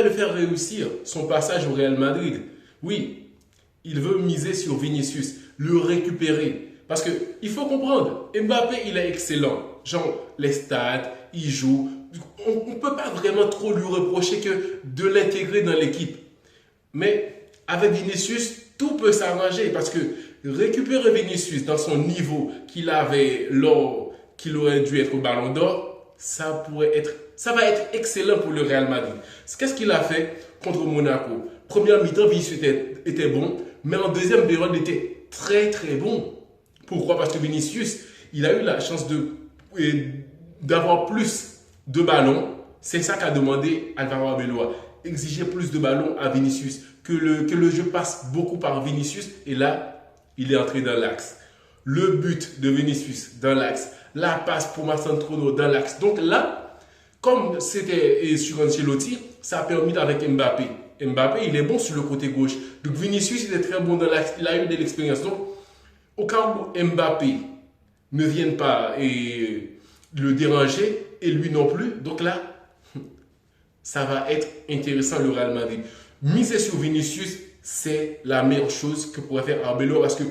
Le faire réussir son passage au Real Madrid. Oui, il veut miser sur Vinicius, le récupérer. Parce que il faut comprendre, Mbappé, il est excellent. Genre, les stats, il joue. On ne peut pas vraiment trop lui reprocher que de l'intégrer dans l'équipe. Mais avec Vinicius, tout peut s'arranger parce que récupérer Vinicius dans son niveau qu'il avait lors qu'il aurait dû être au Ballon d'Or, ça va être excellent pour le Real Madrid. Qu'est-ce qu'il a fait contre Monaco? Première mi-temps, Vinicius était bon, mais en deuxième période, il était très très bon. Pourquoi? Parce que Vinicius, il a eu la chance d'avoir plus de ballons. C'est ça qu'a demandé Alvaro Arbeloa. Exiger plus de ballons à Vinicius. Que le jeu passe beaucoup par Vinicius. Et là, il est entré dans l'axe. Le but de Vinicius dans l'axe. La passe pour Marcelo dans l'axe. Donc là, comme c'était sur Ancelotti, ça a permis avec Mbappé. Mbappé, il est bon sur le côté gauche. Donc Vinicius, il est très bon dans l'axe. Il a eu de l'expérience. Donc, au cas où Mbappé ne vienne pas le déranger, et lui non plus, donc là, ça va être intéressant le Real Madrid. Miser sur Vinicius, c'est la meilleure chose que pourrait faire Arbeloa parce que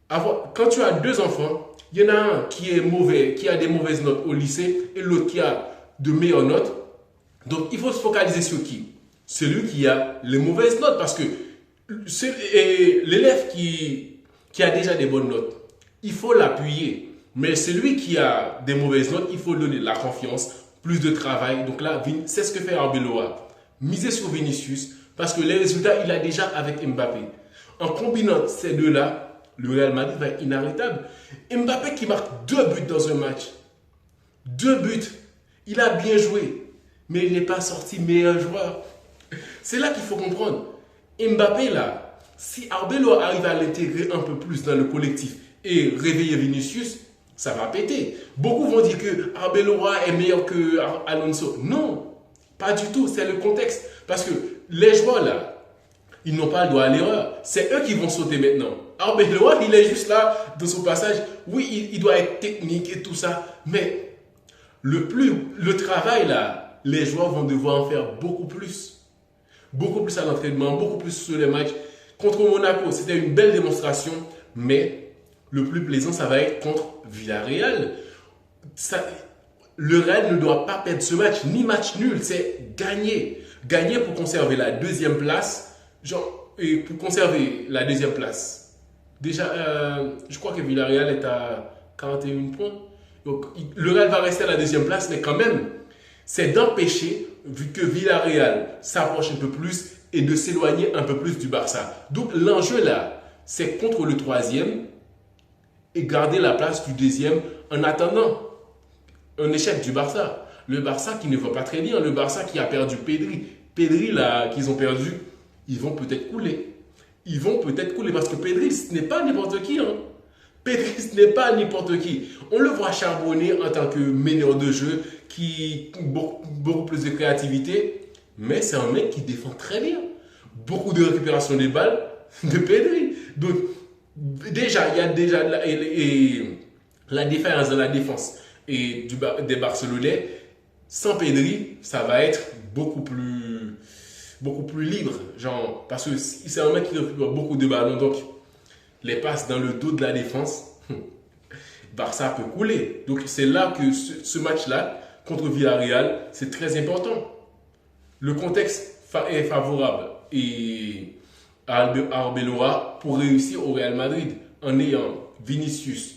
quand tu as deux enfants, il y en a un qui est mauvais, qui a des mauvaises notes au lycée et l'autre qui a de meilleures notes. Donc il faut se focaliser sur qui? Celui qui a les mauvaises notes parce que l'élève qui a déjà des bonnes notes, il faut l'appuyer. Mais celui qui a des mauvaises notes, il faut donner de la confiance, plus de travail. Donc là, c'est ce que fait Arbeloa. Miser sur Vinicius parce que les résultats, il a déjà avec Mbappé. En combinant ces deux-là, le Real Madrid va être inarrêtable. Mbappé qui marque 2 buts dans un match. 2 buts. Il a bien joué. Mais il n'est pas sorti meilleur joueur. C'est là qu'il faut comprendre. Mbappé, là, si Arbeloa arrive à l'intégrer un peu plus dans le collectif et réveiller Vinicius, ça va péter. Beaucoup vont dire que Arbeloa est meilleur que Alonso. Non, pas du tout. C'est le contexte. Parce que les joueurs, là, ils n'ont pas le droit à l'erreur. C'est eux qui vont sauter maintenant. Arbeloa, il est juste là, dans son passage. Oui, il doit être technique et tout ça. Mais le travail, là, les joueurs vont devoir en faire beaucoup plus. Beaucoup plus à l'entraînement, beaucoup plus sur les matchs. Contre Monaco, c'était une belle démonstration. Mais le plus plaisant, ça va être contre Villarreal. Le Real ne doit pas perdre ce match, ni match nul, c'est gagner. Gagner pour conserver la deuxième place. Et pour conserver la deuxième place. Déjà, je crois que Villarreal est à 41 points. Donc, le Real va rester à la deuxième place, mais quand même, c'est d'empêcher, vu que Villarreal s'approche un peu plus, et de s'éloigner un peu plus du Barça. Donc, l'enjeu là, c'est contre le troisième, et garder la place du deuxième en attendant un échec du Barça. Le Barça qui ne va pas très bien, le Barça qui a perdu Pedri. Pedri, là, qu'ils ont perdu, ils vont peut-être couler. Ils vont peut-être couler parce que Pedri, ce n'est pas n'importe qui. Hein. Pedri, ce n'est pas n'importe qui. On le voit charbonner en tant que meneur de jeu, qui a beaucoup plus de créativité, mais c'est un mec qui défend très bien. Beaucoup de récupération des balles de Pedri. Donc, déjà, il y a déjà la différence dans la défense des Barcelonais. Sans Pedri, ça va être beaucoup plus libre. Genre, parce que c'est un mec qui récupère beaucoup de ballons. Donc, les passes dans le dos de la défense, Barça peut couler. Donc, c'est là que ce match-là, contre Villarreal, c'est très important. Le contexte est favorable à Arbeloa pour réussir au Real Madrid en ayant Vinicius